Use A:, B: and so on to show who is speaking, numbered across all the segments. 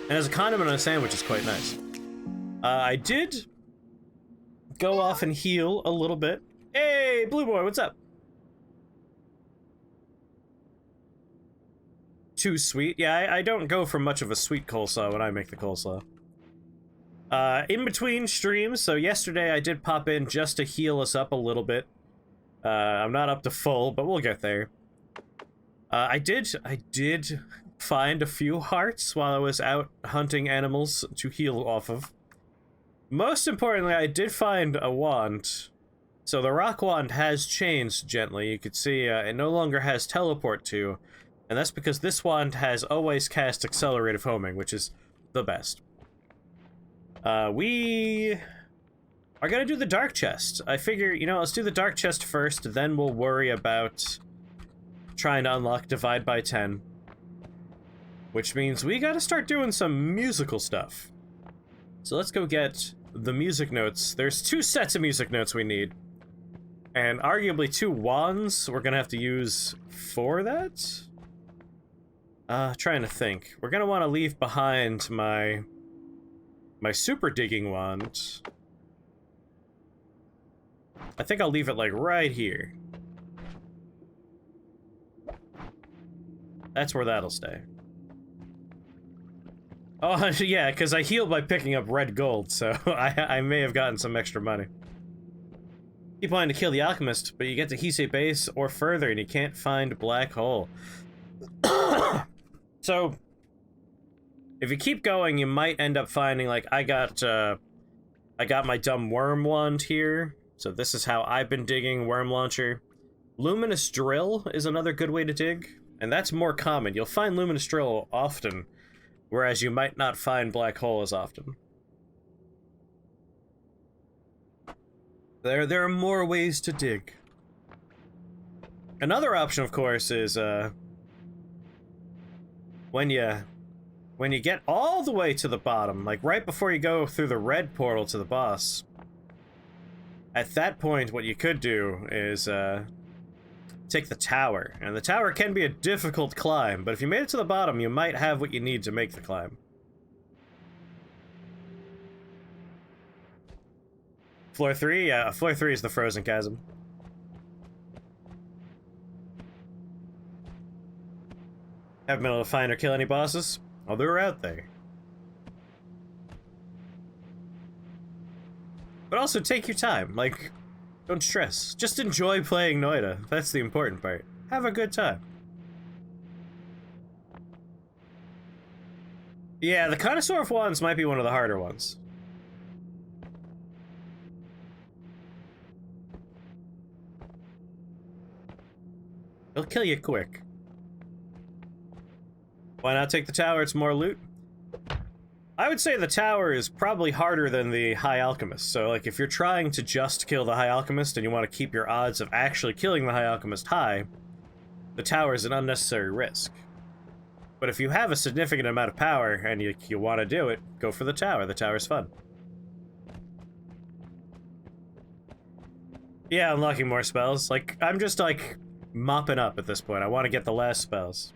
A: And as a condiment on a sandwich, it's quite nice. I did go off and heal a little bit. Hey, Blue Boy, what's up? Too sweet? Yeah, I don't go for much of a sweet coleslaw when I make the coleslaw. In between streams, so yesterday I did pop in just to heal us up a little bit. I'm not up to full, but we'll get there. I did find a few hearts while I was out hunting animals to heal off of. Most importantly, I did find a wand. So the rock wand has changed gently. You could see it no longer has teleport to, and that's because this wand has always cast accelerative homing, which is the best. We are gonna do the dark chest. I figure, you know, let's do the dark chest first, then we'll worry about trying to unlock divide by 10. Which means we gotta start doing some musical stuff. So let's go get the music notes. There's 2 sets of music notes we need. And arguably 2 wands we're gonna have to use for that? Trying to think. We're gonna want to leave behind my super digging wand. I think I'll leave it, like, right here. That's where that'll stay. Oh, yeah, because I healed by picking up red gold, so I may have gotten some extra money. Keep wanting to kill the alchemist, but you get to Hisei base or further and you can't find black hole. So, if you keep going, you might end up finding, like, I got my dumb worm wand here. So this is how I've been digging, worm launcher. Luminous drill is another good way to dig, and that's more common. You'll find luminous drill often, whereas you might not find black hole as often. There are more ways to dig. Another option, of course, is when you get all the way to the bottom, like right before you go through the red portal to the boss, at that point what you could do is take the tower. And the tower can be a difficult climb, but if you made it to the bottom, you might have what you need to make the climb. Floor 3? Yeah, floor 3 is the frozen chasm. Haven't been able to find or kill any bosses? Oh, they're out there. But also take your time, like, don't stress. Just enjoy playing Noita. That's the important part. Have a good time. Yeah, the Connoisseur of Wands might be one of the harder ones. He'll kill you quick. Why not take the tower? It's more loot. I would say the tower is probably harder than the High Alchemist. So, like, if you're trying to just kill the High Alchemist and you want to keep your odds of actually killing the High Alchemist high, the tower is an unnecessary risk. But if you have a significant amount of power and you want to do it, go for the tower. The tower's fun. Yeah, unlocking more spells. Like, I'm just, like, mopping up at this point. I want to get the last spells.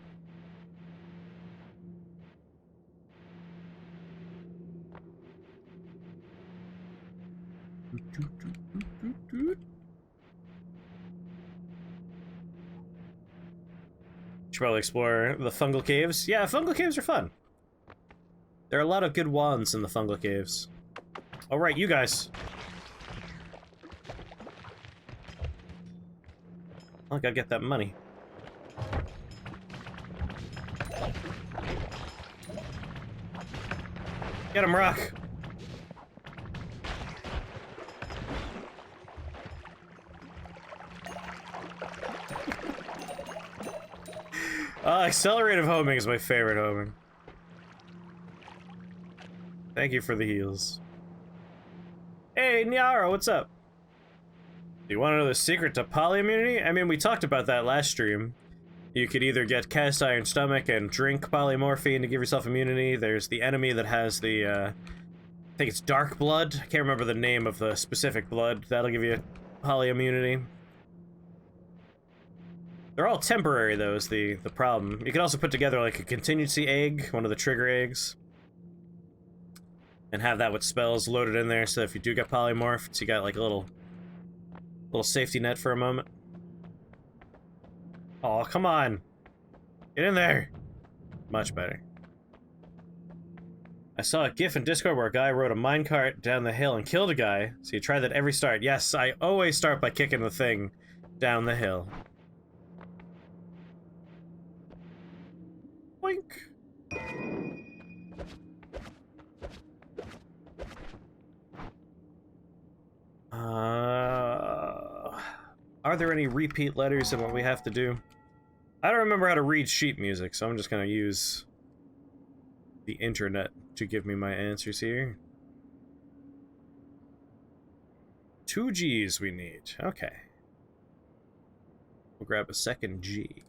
A: Should probably explore the fungal caves. Yeah, fungal caves are fun. There are a lot of good wands in the fungal caves. Alright, you guys. I gotta get that money. Get him, Rock! Accelerative homing is my favorite homing. Thank you for the heals. Hey, Nyara, what's up? Do you want to know the secret to poly immunity? I mean, we talked about that last stream. You could either get cast iron stomach and drink polymorphine to give yourself immunity. There's the enemy that has the, I think it's dark blood. I can't remember the name of the specific blood. That'll give you poly immunity. They're all temporary, though, is the problem. You can also put together, like, a contingency egg, one of the trigger eggs. And have that with spells loaded in there, so if you do get polymorphed, you got like a little safety net for a moment. Oh, come on. Get in there. Much better. I saw a GIF in Discord where a guy rode a minecart down the hill and killed a guy, so you try that every start. Yes, I always start by kicking the thing down the hill. Boink. Are there any repeat letters in what we have to do? I don't remember how to read sheet music, so I'm just gonna use the internet to give me my answers here. 2 G's we need. Okay. We'll grab a second G.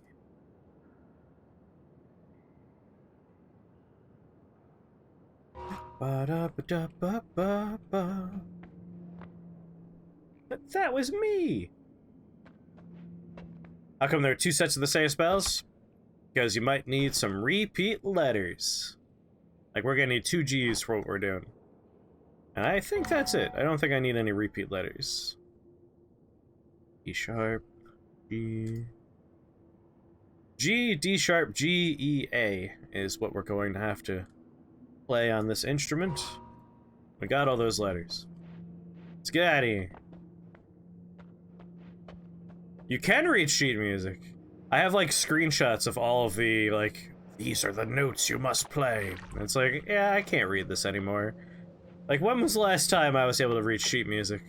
A: Ba-da-ba-da-ba-ba-ba. But that was me! How come there are 2 sets of the same spells? Because you might need some repeat letters. Like, we're gonna need 2 G's for what we're doing. And I think that's it. I don't think I need any repeat letters. E sharp, G... G, D sharp, G, E, A is what we're going to have to play on this instrument. We got all those letters. Let's get out of here. You can read sheet music. I have, like, screenshots of all of the, like, these are the notes you must play. And it's like, yeah, I can't read this anymore. Like, when was the last time I was able to read sheet music?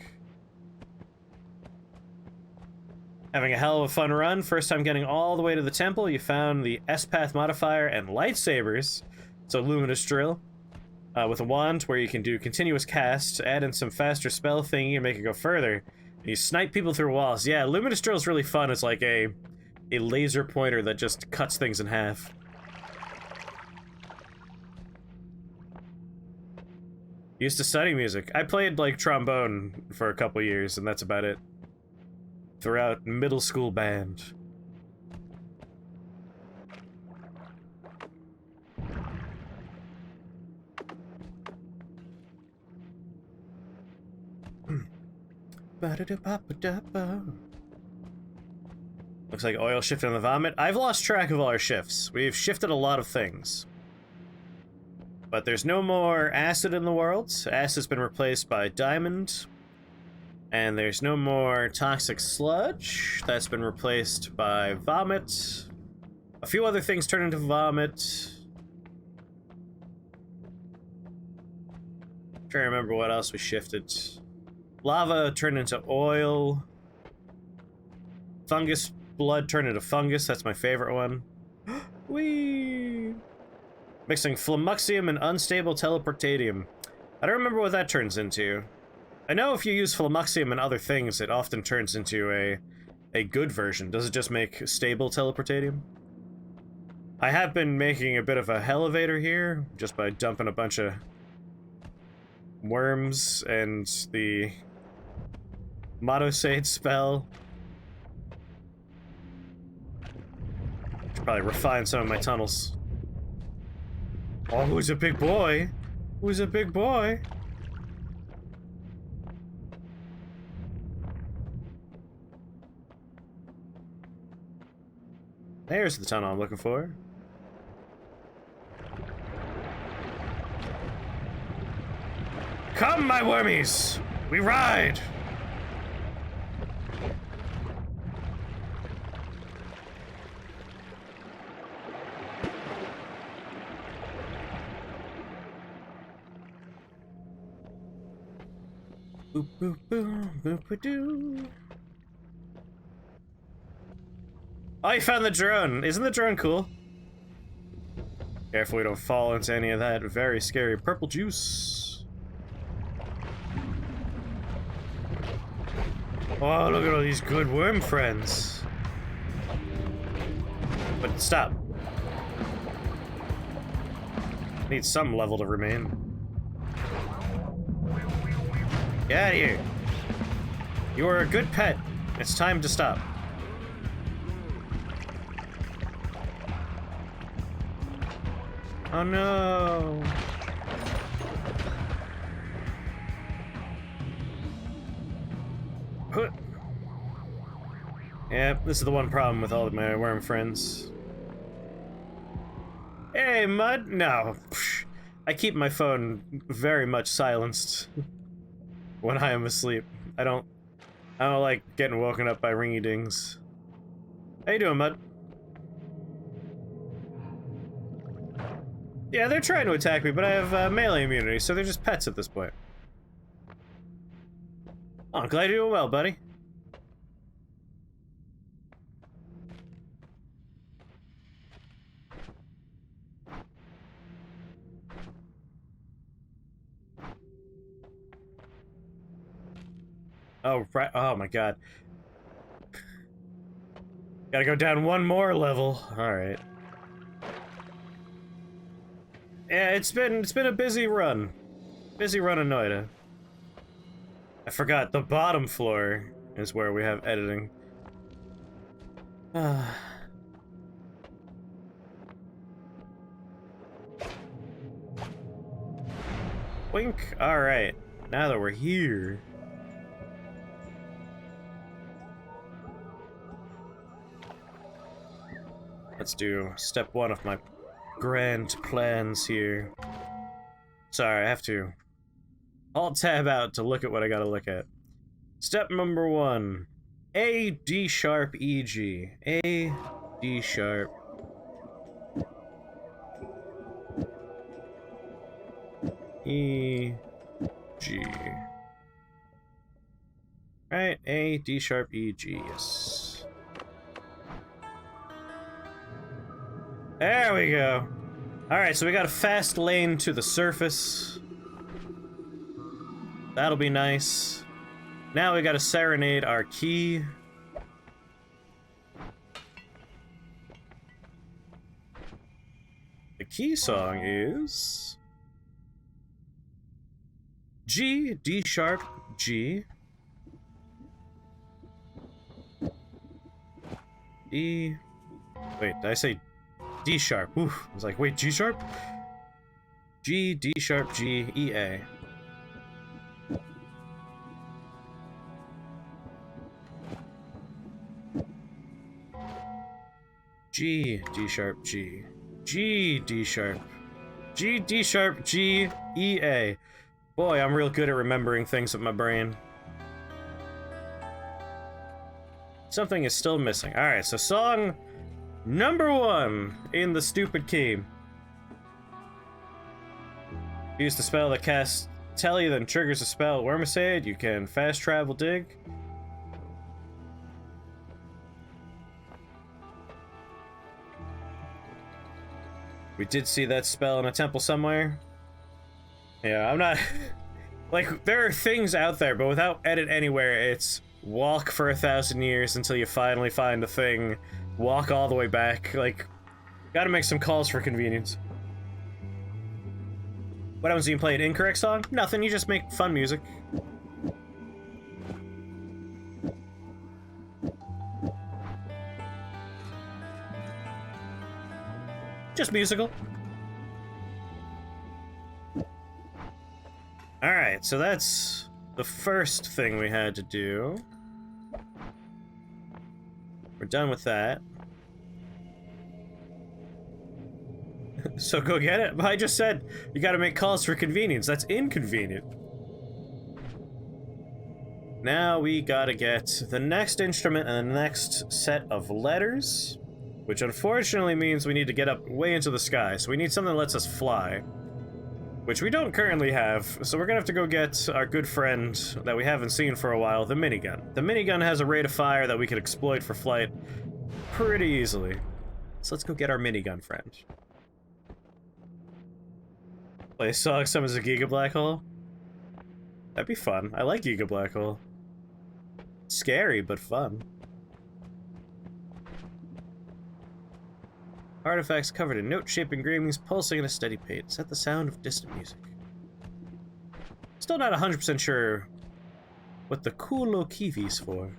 A: Having a hell of a fun run. First time getting all the way to the temple, you found the S-Path modifier and lightsabers. So Luminous Drill. With a wand where you can do continuous casts, add in some faster spell thingy and make it go further. And you snipe people through walls. Yeah, Luminous Drill is really fun. It's like a laser pointer that just cuts things in half. Used to study music. I played, like, trombone for a couple years, and that's about it. Throughout middle school band. Looks like oil shifted on the vomit. I've lost track of all our shifts. We've shifted a lot of things. But there's no more acid in the world. Acid's been replaced by diamond. And there's no more toxic sludge. That's been replaced by vomit. A few other things turn into vomit. I'm trying to remember what else we shifted. Lava turned into oil. Fungus blood turned into fungus. That's my favorite one. Whee! Mixing flamuxium and unstable teleportatium. I don't remember what that turns into. I know if you use flamuxium and other things, it often turns into a good version. Does it just make stable teleportatium? I have been making a bit of a elevator here, just by dumping a bunch of worms and the Motosade spell. Should probably refine some of my tunnels. Oh, who's a big boy? Who's a big boy? There's the tunnel I'm looking for. Come, my wormies! We ride! Boop, boop, boom, boop, boop, doo. Oh, you found the drone. Isn't the drone cool? Careful we don't fall into any of that very scary purple juice. Oh, look at all these good worm friends. But stop. Need some level to remain. Get out of here. You are a good pet. It's time to stop. Oh no. Yep, this is the one problem with all of my worm friends. Hey, Mud? No. I keep my phone very much silenced when I am asleep. I don't like getting woken up by ringy dings. How you doing, Mud? Yeah, they're trying to attack me, but I have melee immunity, so they're just pets at this point. Oh, I'm glad you're doing well, buddy. Oh, right. Oh my god. Gotta go down one more level. Alright. Yeah, it's been a busy run. Busy run of Noita. I forgot, the bottom floor is where we have editing. Wink. Alright. Now that we're here. Let's do step one of my grand plans here. Sorry, I have to alt tab out to look at what I gotta look at. Step number 1. A, D sharp, E, G. A, D sharp. E, G. Right, A, D sharp, E, G, yes. There we go. Alright, so we got a fast lane to the surface. That'll be nice. Now we gotta serenade our key. The key song is... G, D sharp, G. E... Wait, did I say D sharp? Oof. I was like, wait, G sharp? G, D sharp, G, E, A. G, D sharp, G. G, D sharp. G, D sharp, G, E, A. Boy, I'm real good at remembering things with my brain. Something is still missing. Alright, so song number 1 in the stupid key. Use the spell that casts Telly, then triggers a spell. Wormicide, you can fast travel dig. We did see that spell in a temple somewhere. Yeah, I'm not... like, there are things out there, but without edit anywhere, it's walk for 1,000 years until you finally find a thing, walk all the way back. Like, gotta make some calls for convenience. What happens when you play an incorrect song? Nothing, you just make fun music. Just musical. Alright, so that's the first thing we had to do. We're done with that. So go get it. I just said you gotta make calls for convenience. That's inconvenient. Now we gotta get the next instrument and the next set of letters, which unfortunately means we need to get up way into the sky. So we need something that lets us fly, which we don't currently have. So we're gonna have to go get our good friend that we haven't seen for a while, the minigun. The minigun has a rate of fire that we could exploit for flight pretty easily. So let's go get our minigun friend. Play a song summons a Giga Black Hole? That'd be fun. I like Giga Black Hole. Scary, but fun. Artifacts covered in note-shaped engravings pulsing at a steady pace. Set the sound of distant music. Still not 100% sure what the cool Kevid's for.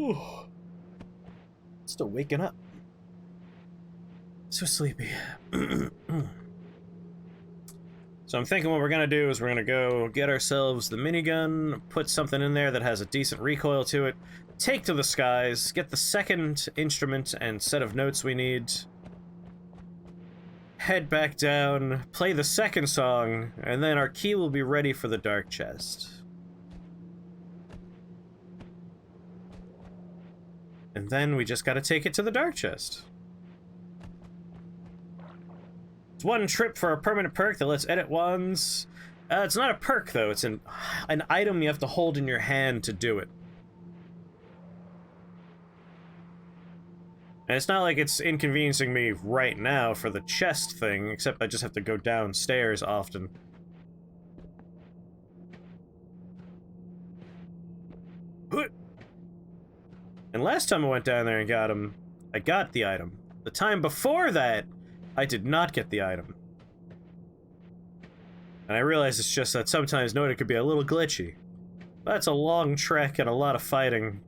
A: Ooh. Still waking up. So sleepy. So I'm thinking what we're gonna do is we're gonna go get ourselves the minigun, put something in there that has a decent recoil to it, take to the skies, get the second instrument and set of notes we need, head back down, play the second song, and then our key will be ready for the dark chest. And then we just gotta take it to the dark chest. It's one trip for a permanent perk that lets edit ones. It's not a perk, though. It's an item you have to hold in your hand to do it. And it's not like it's inconveniencing me right now for the chest thing, except I just have to go downstairs often. And last time I went down there and got him, I got the item. The time before that, I did not get the item. And I realize it's just that sometimes Noita could be a little glitchy. That's a long trek and a lot of fighting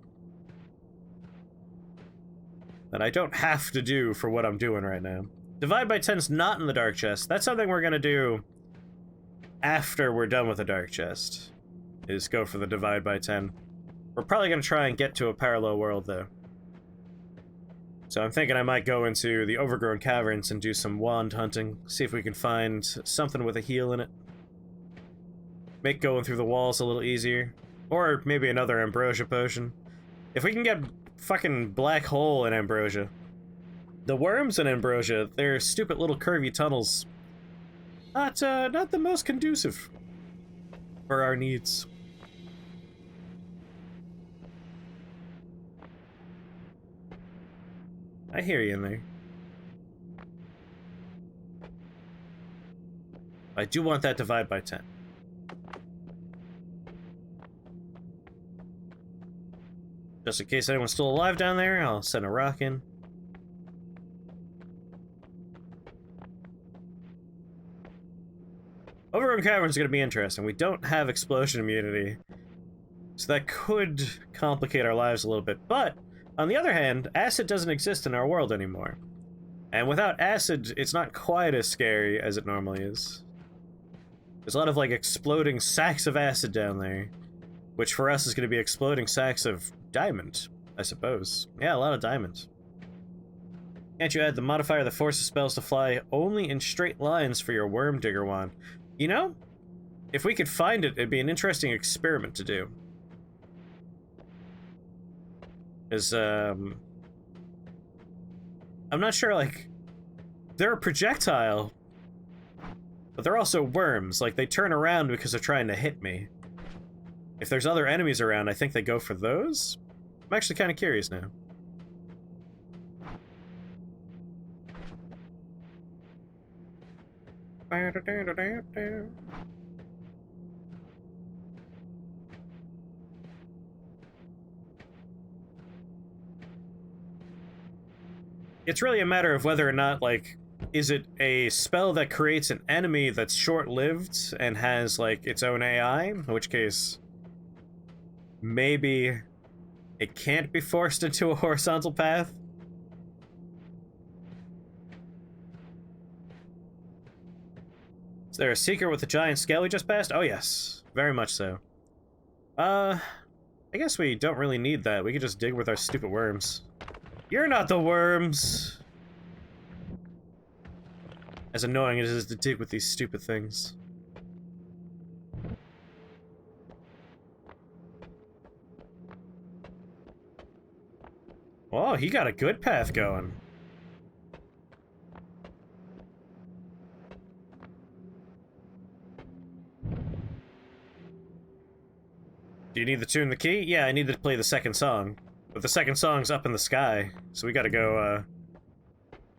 A: that I don't have to do for what I'm doing right now. Divide by 10's not in the dark chest. That's something we're gonna do after we're done with the dark chest, is go for the divide by 10. We're probably gonna try and get to a parallel world, though. So I'm thinking I might go into the overgrown caverns and do some wand hunting, see if we can find something with a heal in it. Make going through the walls a little easier. Or maybe another ambrosia potion. If we can get fucking black hole in ambrosia. The worms in ambrosia, they're stupid little curvy tunnels. Not the most conducive for our needs. I hear you in there. I do want that divide by 10. Just in case anyone's still alive down there, I'll send a rock in. Overgrown Cavern's is going to be interesting. We don't have explosion immunity, so that could complicate our lives a little bit. But, on the other hand, acid doesn't exist in our world anymore. And without acid, it's not quite as scary as it normally is. There's a lot of, like, exploding sacks of acid down there, which for us is going to be exploding sacks of diamond, I suppose. Yeah, a lot of diamond. Can't you add the modifier that forces spells to fly only in straight lines for your Worm Digger wand? You know, if we could find it, it'd be an interesting experiment to do. Because, I'm not sure, like, they're a projectile, but they're also worms. Like, they turn around because they're trying to hit me. If there's other enemies around, I think they go for those? I'm actually kind of curious now. It's really a matter of whether or not, like, is it a spell that creates an enemy that's short-lived and has, like, its own AI? In which case, maybe it can't be forced into a horizontal path? Is there a secret with the giant scale we just passed? Oh yes, very much so. I guess we don't really need that. We could just dig with our stupid worms. You're not the worms! As annoying as it is to dig with these stupid things. Oh, he got a good path going. Do you need to tune the key? Yeah, I need to play the second song. But the second song's up in the sky, so we gotta go,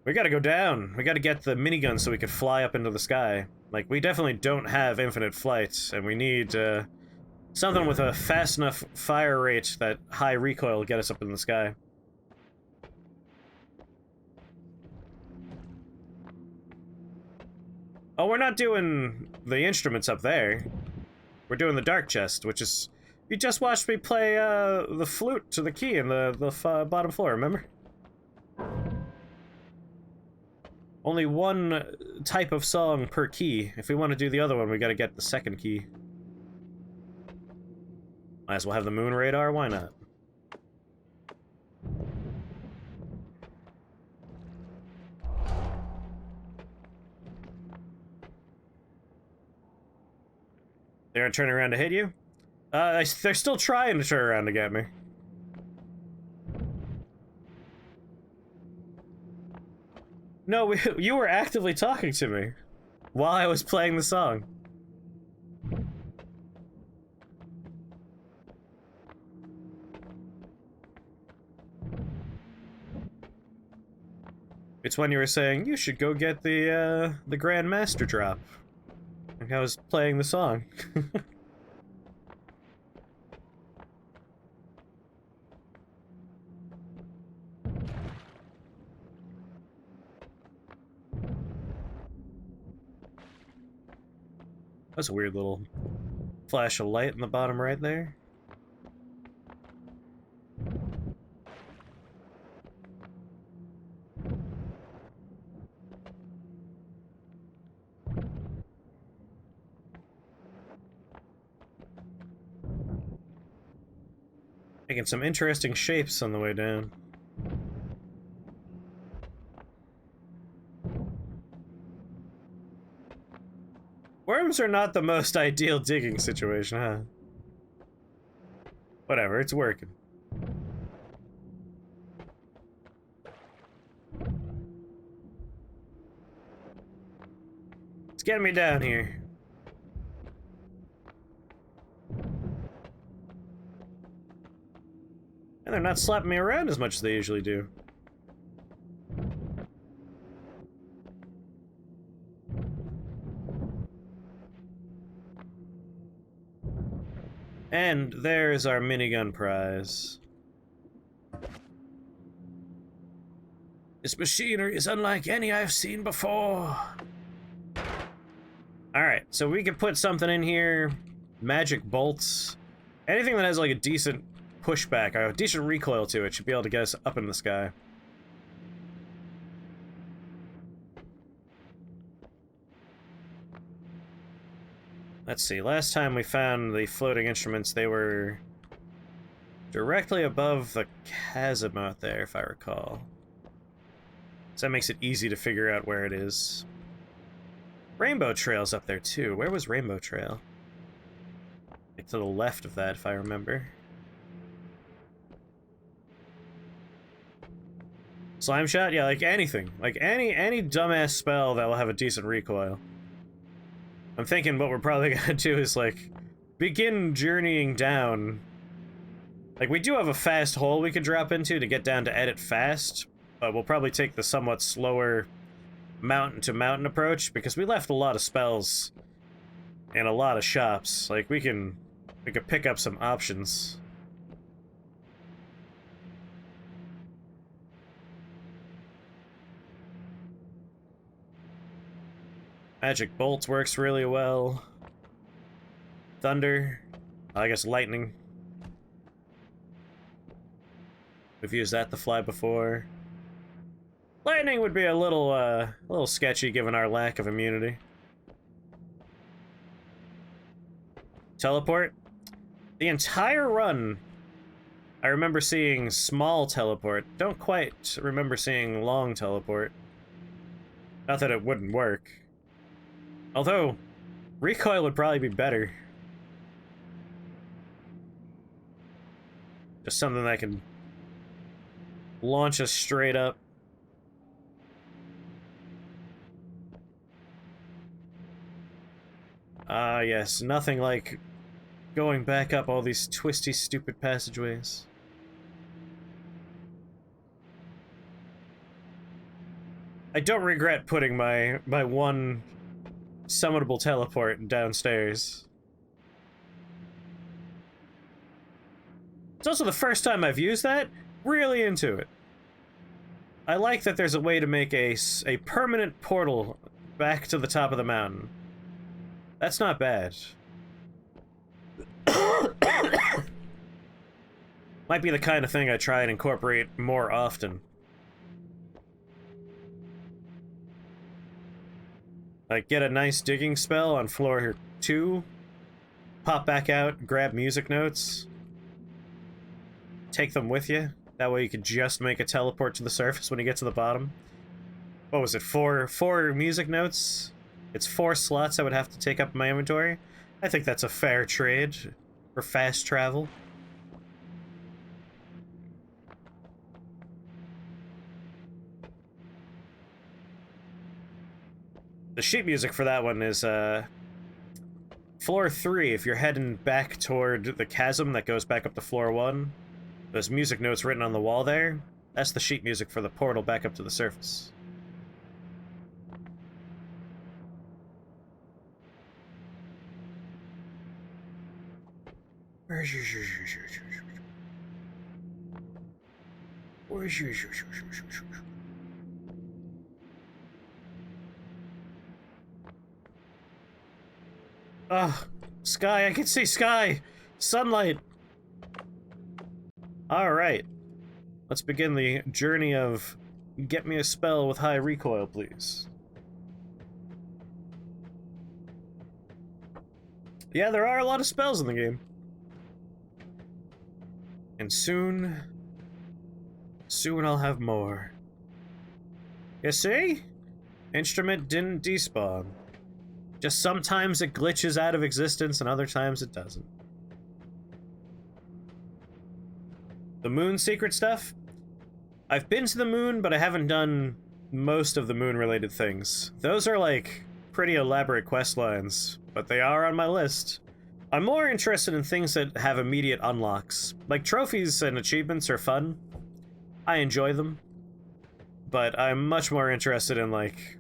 A: we gotta go down. We gotta get the minigun so we could fly up into the sky. Like, we definitely don't have infinite flight, and we need, something with a fast enough fire rate that high recoil will get us up in the sky. Oh, we're not doing the instruments up there. We're doing the dark chest, which is... You just watched me play, the flute to the key in the bottom floor, remember? only one type of song per key. If we want to do the other one, we gotta get the second key. Might as well have the moon radar, why not? They aren't turning around to hit you? They're still trying to turn around to get me. No, you were actively talking to me while I was playing the song. It's when you were saying, you should go get the Grand Master drop. Like I was playing the song. That's a weird little flash of light in the bottom right there. Making some interesting shapes on the way down. Worms are not the most ideal digging situation, huh? Whatever, it's working. It's getting me down here. And they're not slapping me around as much as they usually do. And there's our minigun prize. This machinery is unlike any I've seen before. Alright, so we can put something in here. Magic bolts. Anything that has like a decent pushback, or a decent recoil to it, should be able to get us up in the sky. Let's see, last time we found the floating instruments, they were directly above the chasm out there, if I recall. So that makes it easy to figure out where it is. Rainbow Trail's up there too. Where was Rainbow Trail? Like to the left of that, if I remember. Slime Shot? Yeah, like anything. Like any dumbass spell that will have a decent recoil. I'm thinking what we're probably gonna do is, like, begin journeying down. Like, we do have a fast hole we could drop into to get down to edit fast, but we'll probably take the somewhat slower mountain-to-mountain approach, because we left a lot of spells in a lot of shops. Like, we could pick up some options. Magic Bolt works really well. Thunder. I guess lightning. We've used that to fly before. Lightning would be a little sketchy given our lack of immunity. Teleport. The entire run, I remember seeing small teleport. Don't quite remember seeing long teleport. Not that it wouldn't work. Although, recoil would probably be better. Just something that can launch us straight up. Ah, yes, nothing like going back up all these twisty, stupid passageways. I don't regret putting my one summonable teleport downstairs. It's also the first time I've used that. Really into it. I like that there's a way to make a permanent portal back to the top of the mountain. That's not bad. Might be the kind of thing I try and incorporate more often. Like, get a nice digging spell on floor 2, pop back out, grab music notes, take them with you. That way you can just make a teleport to the surface when you get to the bottom. What was it, four music notes? It's 4 slots I would have to take up in my inventory. I think that's a fair trade for fast travel. The sheet music for that one is floor 3. If you're heading back toward the chasm that goes back up to floor 1, those music notes written on the wall there, that's the sheet music for the portal back up to the surface. Ah, sky, I can see sky! Sunlight! Alright. Let's begin the journey of get me a spell with high recoil, please. Yeah, there are a lot of spells in the game. And soon I'll have more. You see? Instrument didn't despawn. Just sometimes it glitches out of existence and other times it doesn't. The moon secret stuff? I've been to the moon, but I haven't done most of the moon-related things. Those are, like, pretty elaborate quest lines, but they are on my list. I'm more interested in things that have immediate unlocks. Like, trophies and achievements are fun. I enjoy them. But I'm much more interested in, like,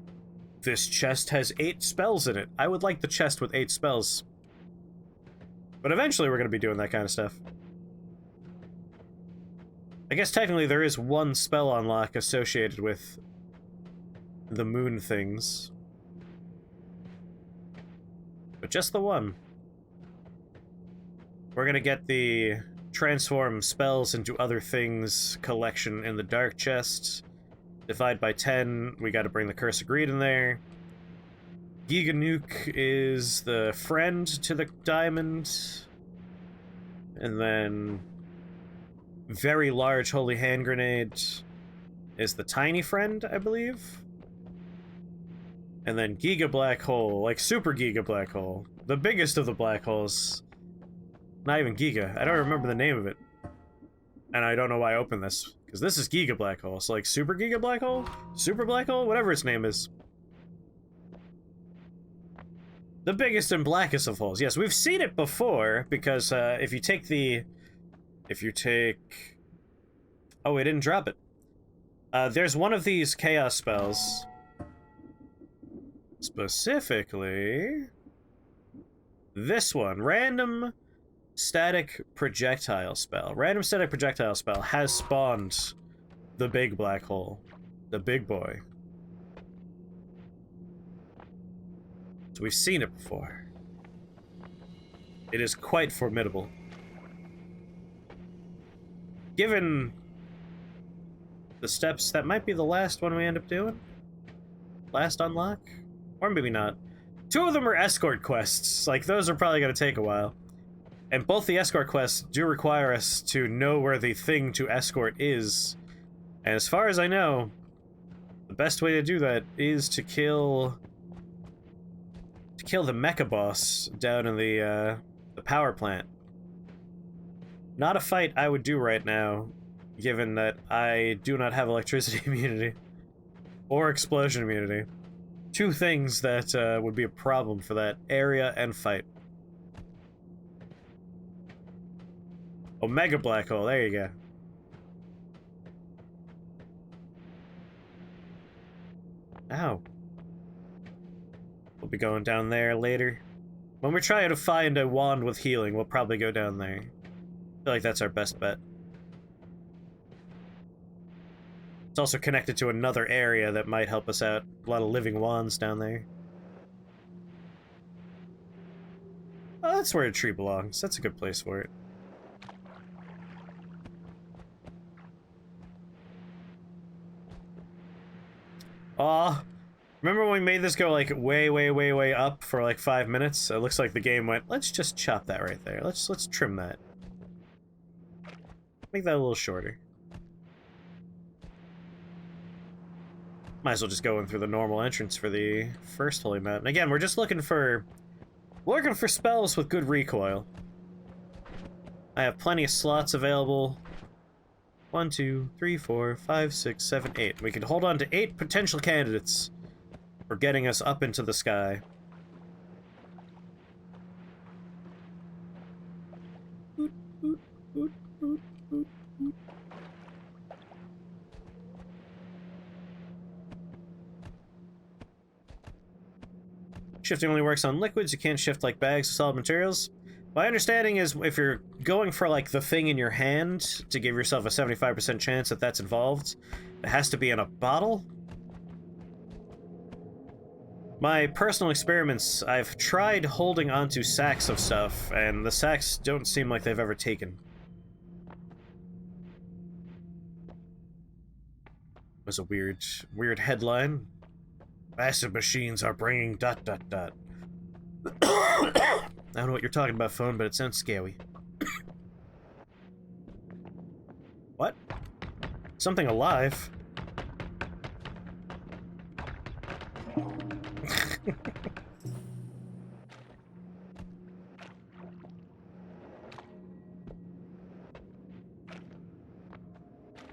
A: this chest has 8 spells in it. I would like the chest with 8 spells. But eventually we're going to be doing that kind of stuff. I guess technically there is 1 spell unlock associated with the moon things. But just the 1. We're gonna get the transform spells into other things collection in the dark chest. Divide by 10, we gotta bring the Curse of Greed in there. Giga Nuke is the friend to the diamond. And then very large holy hand grenade is the tiny friend, I believe. And then Giga Black Hole, like Super Giga Black Hole. The biggest of the black holes. Not even Giga. I don't remember the name of it. And I don't know why I opened this. Because this is Giga Black Hole. So like Super Giga Black Hole? Super Black Hole? Whatever its name is. The biggest and blackest of holes. Yes, we've seen it before. Because if you take... Oh, we didn't drop it. There's one of these chaos spells. Specifically... this one. Random static projectile spell. Random static projectile spell has spawned the big black hole. The big boy. So we've seen it before. It is quite formidable. Given the steps, that might be the last one we end up doing. Last unlock? Or maybe not. 2 of them are escort quests. Like, those are probably going to take a while. And both the escort quests do require us to know where the thing to escort is. And as far as I know, the best way to do that is to kill the mecha boss down in the power plant. Not a fight I would do right now, given that I do not have electricity immunity. Or explosion immunity. 2 things that would be a problem for that area and fight. Omega Black Hole, there you go. Ow. We'll be going down there later. When we're trying to find a wand with healing, we'll probably go down there. I feel like that's our best bet. It's also connected to another area that might help us out. A lot of living wands down there. Oh, that's where a tree belongs. That's a good place for it. Aw, Remember when we made this go like way up for like 5 minutes? It looks like the game went, let's just chop that right there. Let's trim that. Make that a little shorter. Might as well just go in through the normal entrance for the first holy mountain. Again, we're just looking for spells with good recoil. I have plenty of slots available. 1, 2, 3, 4, 5, 6, 7, 8. We can hold on to 8 potential candidates for getting us up into the sky. Shifting only works on liquids. You can't shift like bags of solid materials. My understanding is if you're going for like the thing in your hand to give yourself a 75% chance that that's involved, it has to be in a bottle. My personal experiments, I've tried holding onto sacks of stuff, and the sacks don't seem like they've ever taken. It was a weird headline. Massive machines are bringing ... I don't know what you're talking about, phone, but it sounds scary. What? Something alive?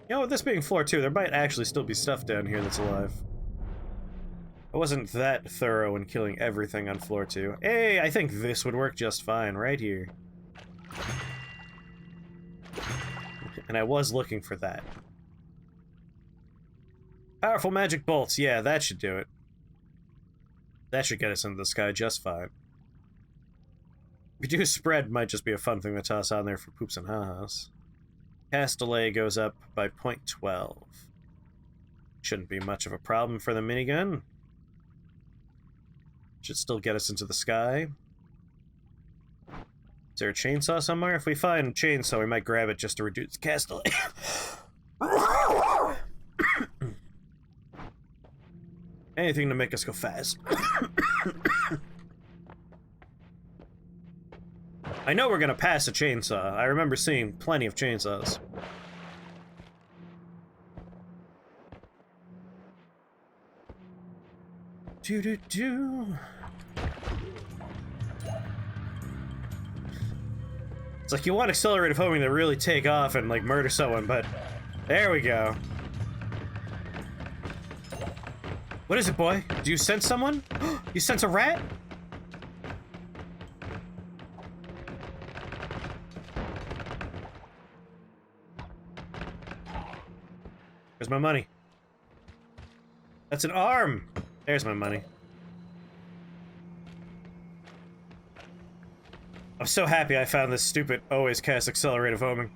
A: You know, with this being floor 2, there might actually still be stuff down here that's alive. I wasn't that thorough in killing everything on floor 2. Hey, I think this would work just fine right here. And I was looking for that. Powerful magic bolts. Yeah, that should do it. That should get us into the sky just fine. If you do spread, might just be a fun thing to toss on there for poops and ha-has. Cast delay goes up by 0.12. Shouldn't be much of a problem for the minigun. Should still get us into the sky. Is there a chainsaw somewhere? If we find a chainsaw, we might grab it just to reduce cast delay. Anything to make us go fast. I know we're gonna pass a chainsaw. I remember seeing plenty of chainsaws. Do-do-do. It's like you want accelerated homing to really take off and like murder someone, but there we go. What is it, boy? Do you sense someone? You sense a rat? Where's my money? That's an arm! There's my money. I'm so happy I found this stupid always cast accelerative homing.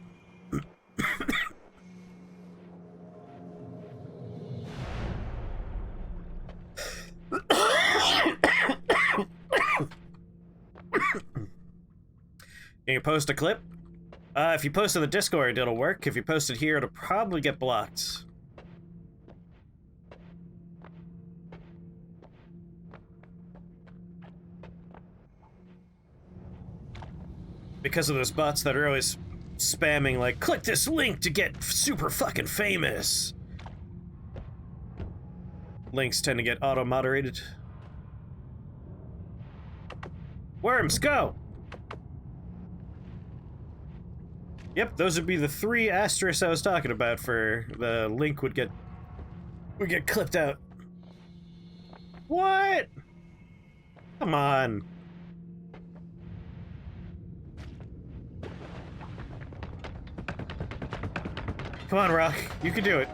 A: Can you post a clip? If you post in the Discord, it'll work. If you post it here, it'll probably get blocked. Because of those bots that are always spamming, like, click this link to get super fucking famous. Links tend to get auto-moderated. Worms, go! Yep, those would be the 3 asterisks I was talking about for the link would get clipped out. What? Come on. Come on, Rock. You can do it.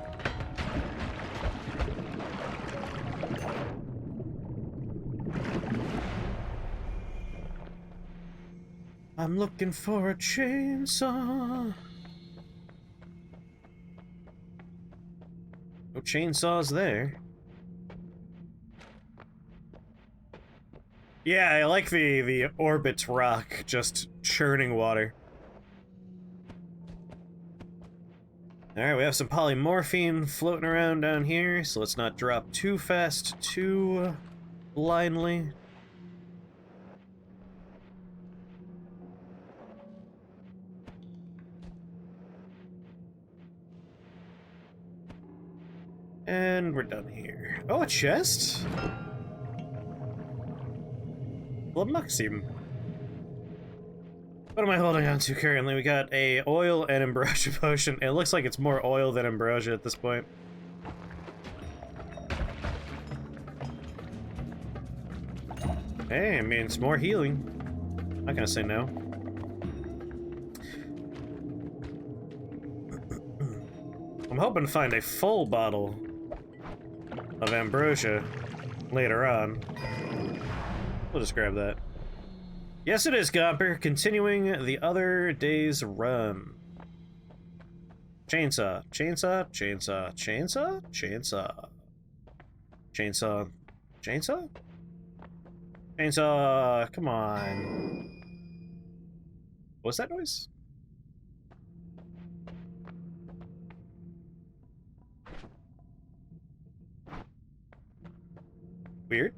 A: I'm looking for a chainsaw. No chainsaws there. Yeah, I like the orbit rock just churning water. Alright, we have some polymorphine floating around down here, so let's not drop too fast, too blindly. And we're done here. Oh, a chest? Maxim. What am I holding on to currently? We got a oil and ambrosia potion. It looks like it's more oil than ambrosia at this point. Hey, I mean, it's more healing. Not gonna say no. I'm hoping to find a full bottle of ambrosia later on. We'll just grab that. Yes, it is, Gomper. Continuing the other day's run. Chainsaw. Chainsaw. Chainsaw. Chainsaw. Chainsaw. Chainsaw. Chainsaw? Chainsaw. Come on. What's that noise? Weird.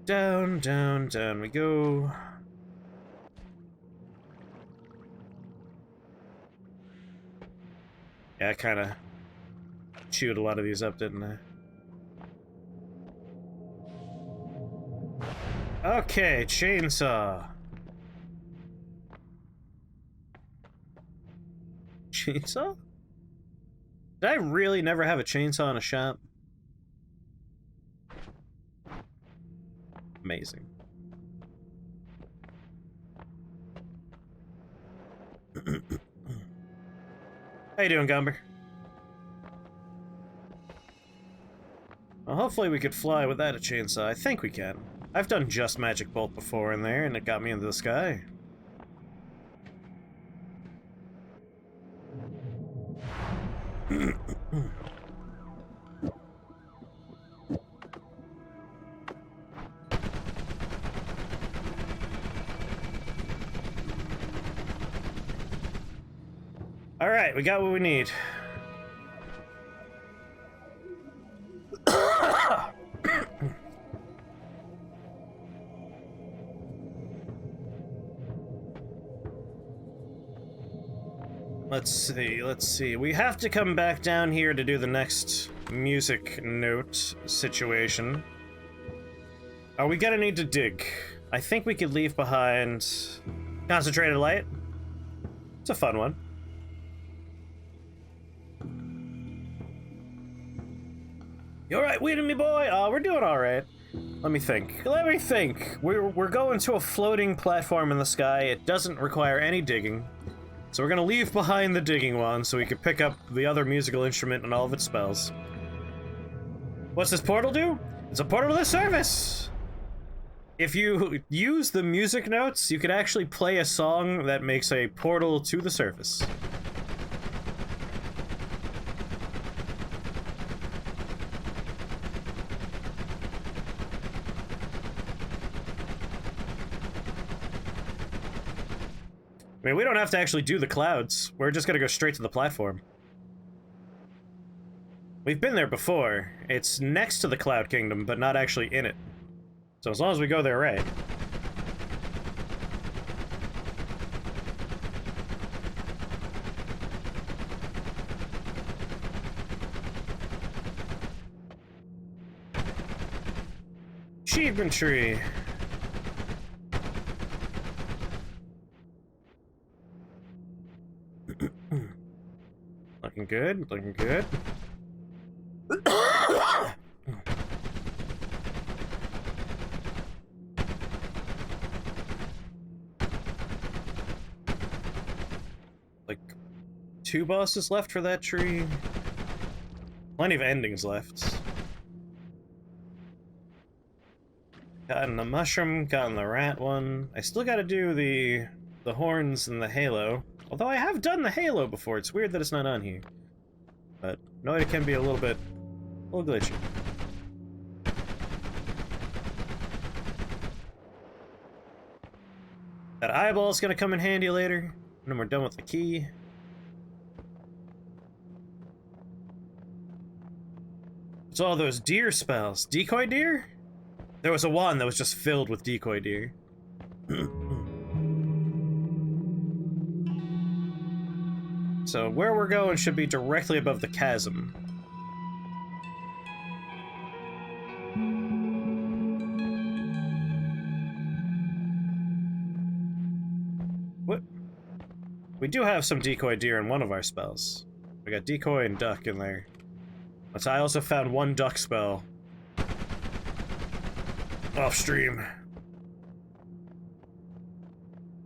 A: Down, down, down we go. Yeah, I kind of chewed a lot of these up, didn't I? Okay, chainsaw. Chainsaw? Did I really never have a chainsaw in a shop? Amazing. How you doing, Gumber? Well, hopefully we could fly without a chainsaw. I think we can. I've done just magic bolt before in there, and it got me into the sky. Alright, we got what we need. Let's see. We have to come back down here to do the next music note situation. Are we gonna need to dig? I think we could leave behind concentrated light. It's a fun one. You alright, weeding me, boy? We're doing alright. Let me think. We're going to a floating platform in the sky. It doesn't require any digging. So we're gonna leave behind the digging one so we can pick up the other musical instrument and all of its spells. What's this portal do? It's a portal to the surface! If you use the music notes, you could actually play a song that makes a portal to the surface. I mean, we don't have to actually do the clouds. We're just gonna go straight to the platform. We've been there before. It's next to the Cloud Kingdom, but not actually in it. So as long as we go there right. Achievement tree. Looking good, looking good. Like, 2 bosses left for that tree. Plenty of endings left. Gotten the mushroom, gotten the rat one. I still gotta do the horns and the halo. Although I have done the halo before, it's weird that it's not on here. But Noita can be a little glitchy. That eyeball's gonna come in handy later when we're done with the key. It's all those deer spells. Decoy deer? There was a one that was just filled with decoy deer. So where we're going should be directly above the chasm. What? We do have some decoy deer in one of our spells. We got decoy and duck in there. But I also found one duck spell off stream.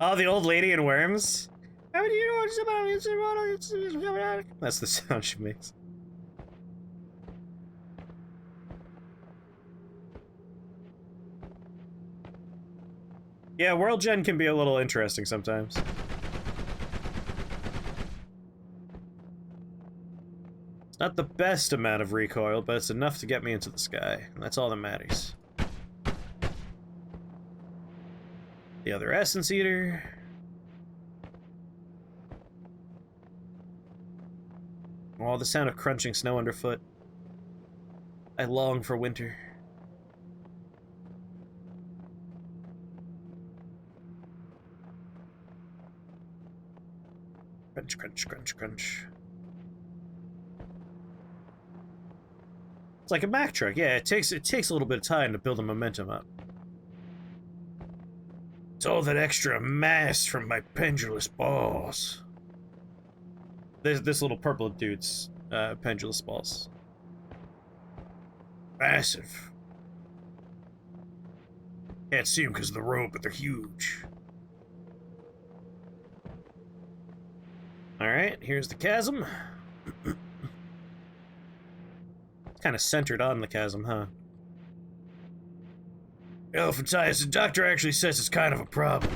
A: Oh, the old lady in Worms? That's the sound she makes. Yeah, World Gen can be a little interesting sometimes. It's not the best amount of recoil, but it's enough to get me into the sky, and that's all that matters. The other Essence Eater. Oh, the sound of crunching snow underfoot. I long for winter. Crunch, crunch, crunch, crunch. It's like a Mack truck. Yeah, it takes a little bit of time to build the momentum up. It's all that extra mass from my pendulous balls. This little purple dude's pendulous balls. Massive. Can't see them because of the rope, but they're huge. Alright, here's the chasm. It's kind of centered on the chasm, huh? Elephantias, the doctor actually says it's kind of a problem.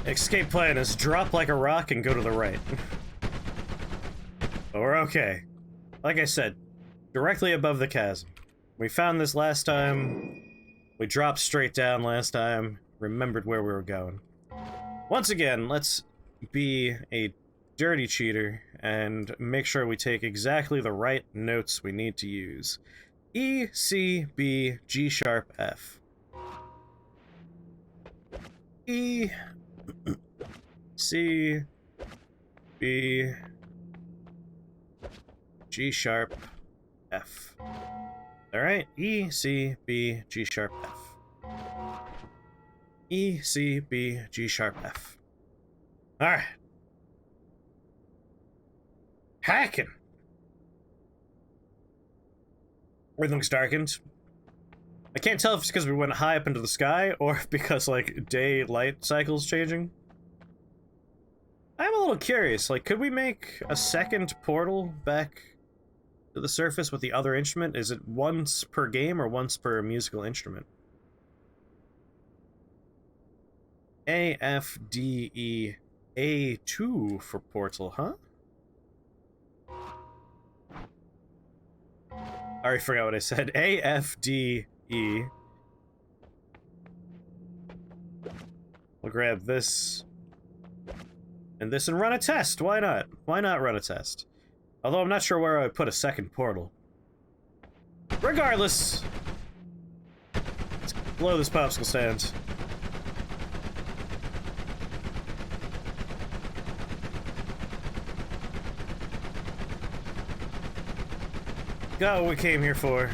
A: Escape plan is drop like a rock and go to the right. But we're okay. Like I said, directly above the chasm. We found this last time. We dropped straight down last time. Remembered where we were going. Once again, let's be a dirty cheater and make sure we take exactly the right notes we need to use. E, C, B, G sharp, F. E, C, B, G sharp, F. Alright, E, C, B, G sharp, F. E, C, B, G sharp, F. Alright. Hacking! Everything's darkened. I can't tell if it's because we went high up into the sky, or because, like, day-light cycle's changing. I'm a little curious, like, could we make a second portal back to the surface with the other instrument? Is it once per game or once per musical instrument? A, F, D, E, A2 for portal, huh? I already forgot what I said. A, F, D, E. We'll grab this and this and run a test. Why not? Why not run a test? Although I'm not sure where I would put a second portal. Regardless, let's blow this popsicle stand. Got what we came here for.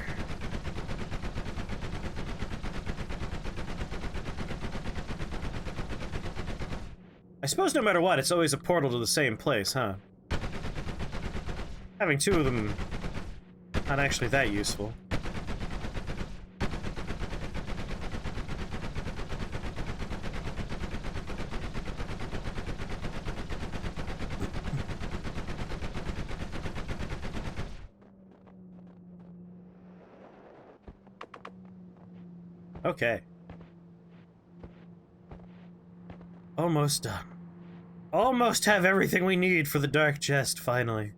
A: I suppose no matter what, it's always a portal to the same place, huh? Having two of them, not actually that useful. Okay. Almost done. Almost have everything we need for the dark chest, finally.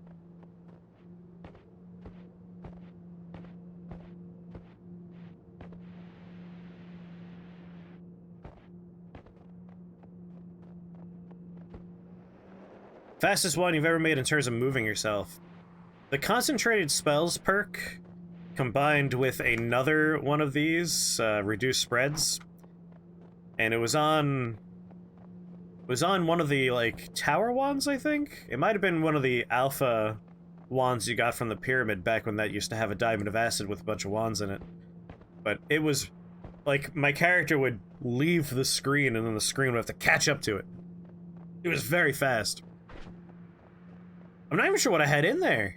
A: Fastest one you've ever made in terms of moving yourself. The concentrated spells perk, combined with another one of these, reduced spreads, and it was on one of the, like, tower wands, I think? It might have been one of the alpha wands you got from the pyramid back when that used to have a diamond of acid with a bunch of wands in it. But it was, like, my character would leave the screen and then the screen would have to catch up to it. It was very fast. I'm not even sure what I had in there.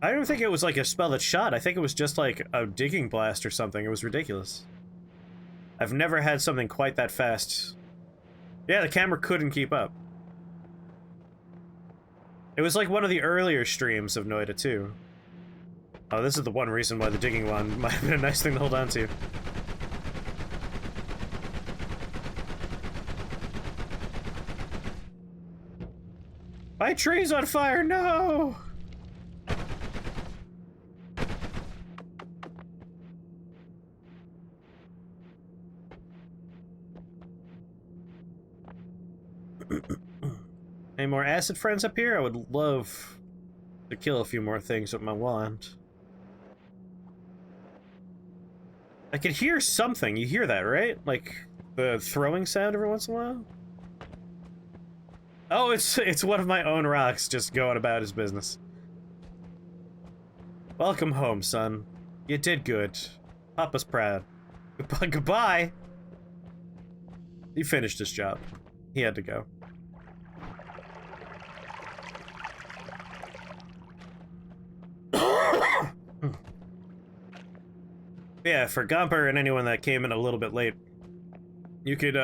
A: I don't even think it was like a spell that shot. I think it was just like a digging blast or something. It was ridiculous. I've never had something quite that fast. Yeah, the camera couldn't keep up. It was like one of the earlier streams of Noita too. Oh, this is the one reason why the digging wand might have been a nice thing to hold on to. My tree's on fire, no! Any more acid friends up here? I would love to kill a few more things with my wand. I could hear something. You hear that, right? Like the throwing sound every once in a while? Oh, it's one of my own rocks just going about his business. Welcome home, son. You did good. Papa's proud. Goodbye! He finished his job. He had to go. Yeah, for Gomper and anyone that came in a little bit late, you could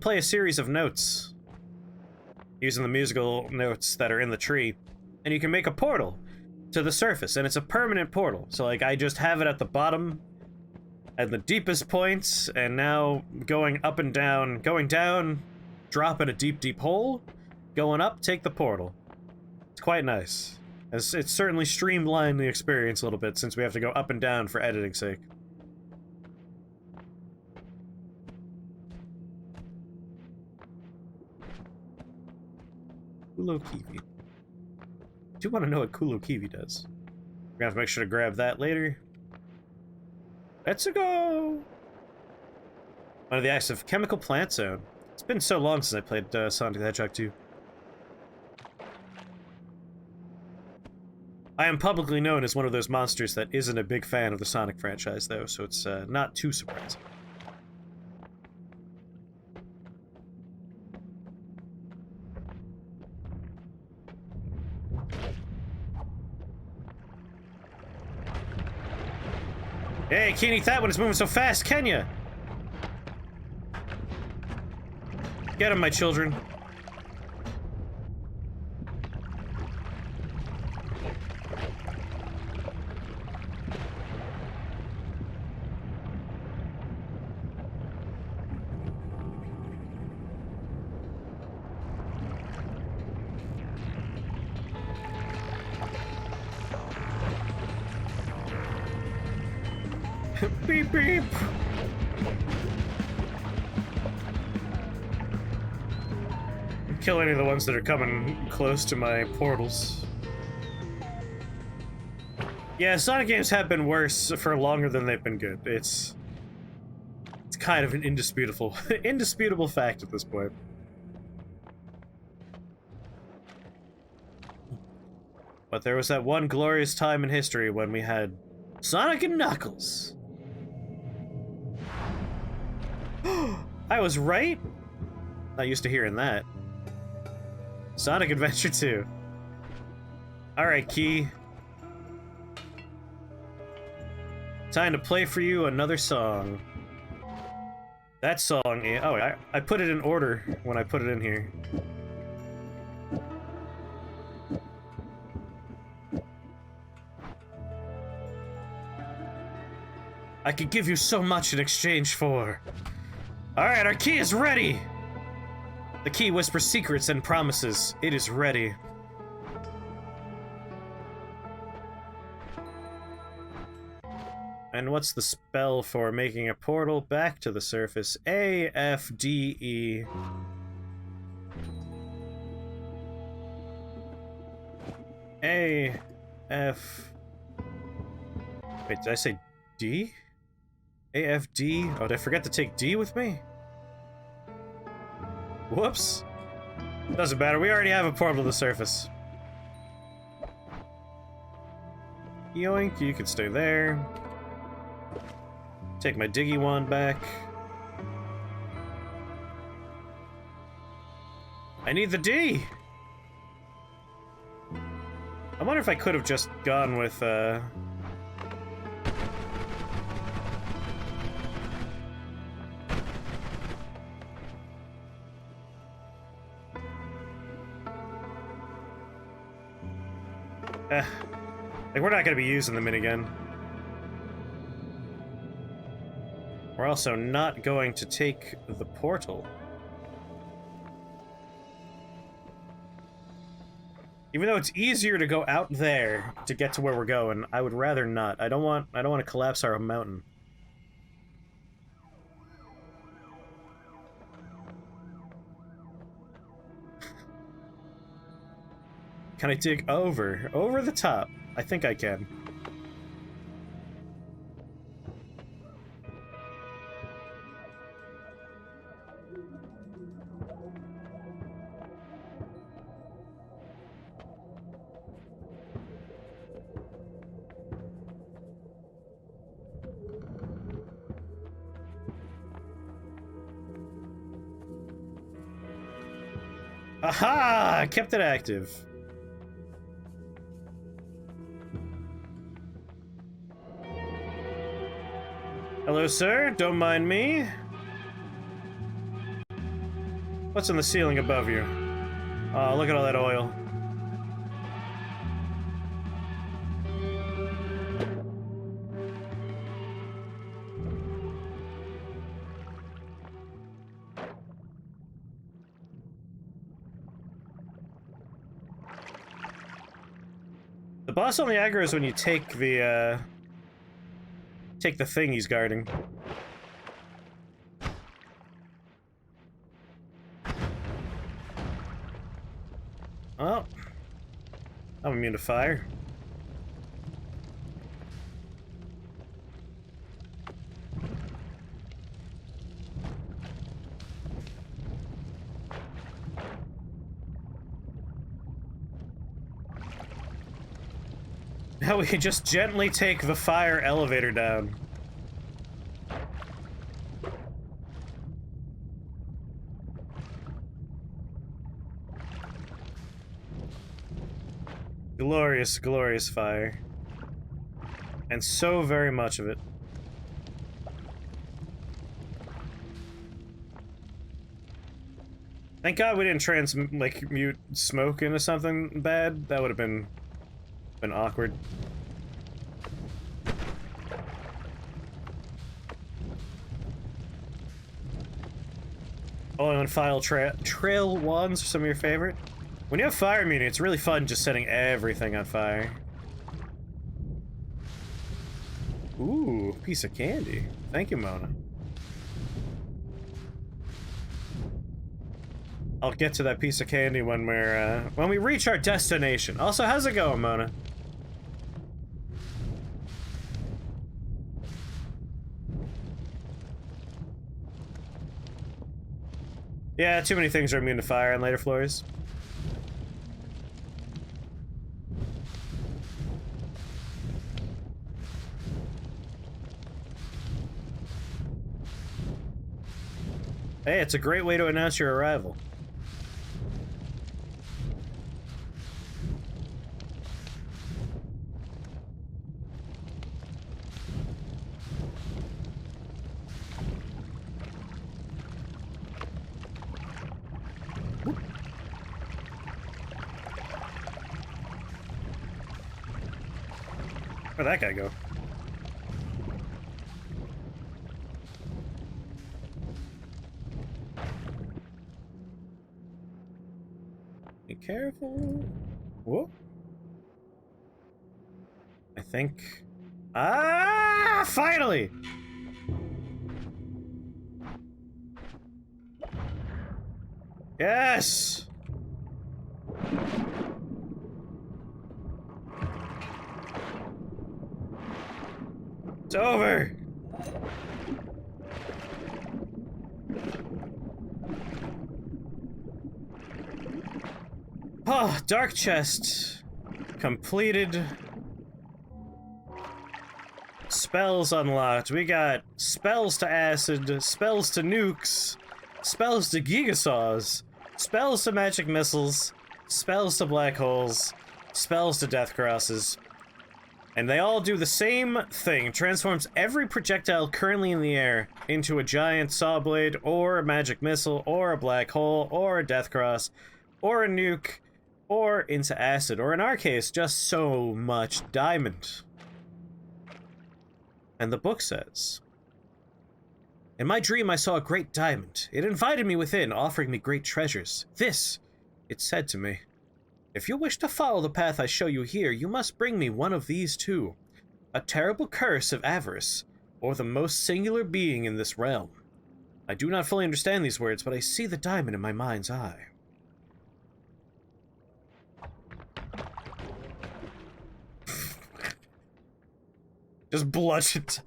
A: play a series of notes using the musical notes that are in the tree, and you can make a portal to the surface, and it's a permanent portal. So, like, I just have it at the bottom, at the deepest points, and now going up and down, going down, drop in a deep, deep hole, going up, take the portal. It's quite nice. It's certainly streamlined the experience a little bit since we have to go up and down for editing's sake. Kulo Kevid. I do want to know what Kulo Kevid does. We're gonna have to make sure to grab that later. Let's go! One of the acts of Chemical Plant Zone. It's been so long since I played Sonic the Hedgehog 2. I am publicly known as one of those monsters that isn't a big fan of the Sonic franchise, though, so it's not too surprising. Hey, can't eat that when it's moving so fast, can ya? Get him, my children. Beep, beep. Kill any of the ones that are coming close to my portals. Yeah, Sonic games have been worse for longer than they've been good. It's kind of an indisputable indisputable fact at this point. But there was that one glorious time in history when we had Sonic and Knuckles. I was right? Not used to hearing that. Sonic Adventure 2. Alright, Key. Time to play for you another song. That song, oh, I put it in order when I put it in here. I could give you so much in exchange for... Alright, our key is ready! The key whispers secrets and promises. It is ready. And what's the spell for making a portal back to the surface? A, F, D, E. A, F... Wait, did I say D? A, F, D? Oh, did I forget to take D with me? Whoops. Doesn't matter, we already have a portal to the surface. Yoink, you can stay there. Take my diggy wand back. I need the D! I wonder if I could have just gone with, like, we're not gonna be using the minigun. We're also not going to take the portal. Even though it's easier to go out there to get to where we're going, I would rather not. I don't want to collapse our mountain. Can I dig over the top? I think I can. Aha! I kept it active. Hello, sir. Don't mind me. What's in the ceiling above you? Oh, look at all that oil. The boss only aggroes when you take the thing he's guarding. Oh. I'm immune to fire. Now we can just gently take the fire elevator down. Glorious, glorious fire. And so very much of it. Thank God we didn't mute smoke into something bad. That would have been awkward. Oil and file trail wands are some of your favorite. When you have fire immunity, it's really fun just setting everything on fire. Ooh, piece of candy. Thank you, Mona. I'll get to that piece of candy when we reach our destination. Also, how's it going, Mona? Yeah, too many things are immune to fire on later floors. Hey, it's a great way to announce your arrival. Where'd that guy go? careful. Whoop. I think... Ah! Finally! Yes! It's over! Oh, dark chest. Completed. Spells unlocked. We got spells to acid, spells to nukes, spells to gigasaws, spells to magic missiles, spells to black holes, spells to death crosses. And they all do the same thing. Transforms every projectile currently in the air into a giant saw blade, or a magic missile, or a black hole, or a death cross, or a nuke, or into acid, or in our case, just so much diamond. And the book says, "In my dream I saw a great diamond. It invited me within, offering me great treasures. This," it said to me, "if you wish to follow the path I show you here, you must bring me one of these two. A terrible curse of avarice, or the most singular being in this realm. I do not fully understand these words, but I see the diamond in my mind's eye." Just bludgeon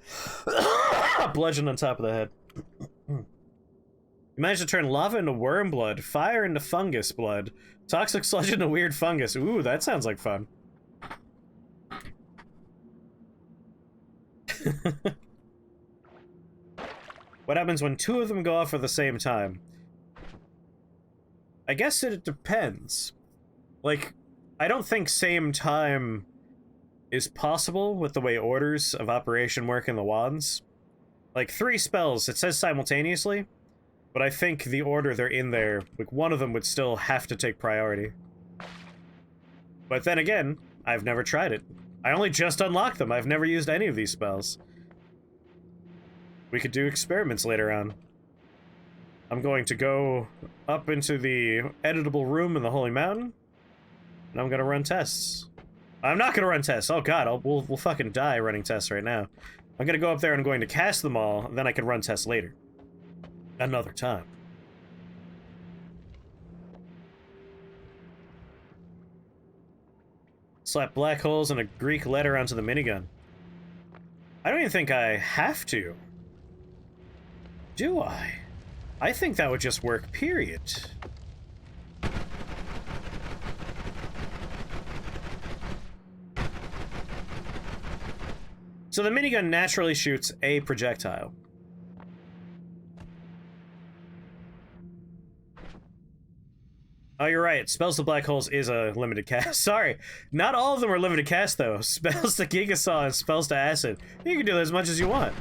A: on top of the head. You managed to turn lava into worm blood, fire into fungus blood, toxic sludge into weird fungus. Ooh, that sounds like fun. What happens when two of them go off at the same time? I guess it depends. Like, I don't think same time is possible with the way orders of operation work in the wands. Like, 3 spells, it says simultaneously, but I think the order they're in there, like, one of them would still have to take priority. But then again, I've never tried it. I only just unlocked them. I've never used any of these spells. We could do experiments later on. I'm going to go up into the editable room in the Holy Mountain, and I'm gonna run tests. I'm not gonna run tests. Oh god, we'll fucking die running tests right now. I'm gonna go up there and I'm going to cast them all, and then I can run tests later. Another time. Slap black holes and a Greek letter onto the minigun. I don't even think I have to. Do I? I think that would just work, period. So the minigun naturally shoots a projectile. Oh, you're right. Spells to black holes is a limited cast. Sorry. Not all of them are limited cast, though. Spells to gigasaw and spells to acid. You can do that as much as you want.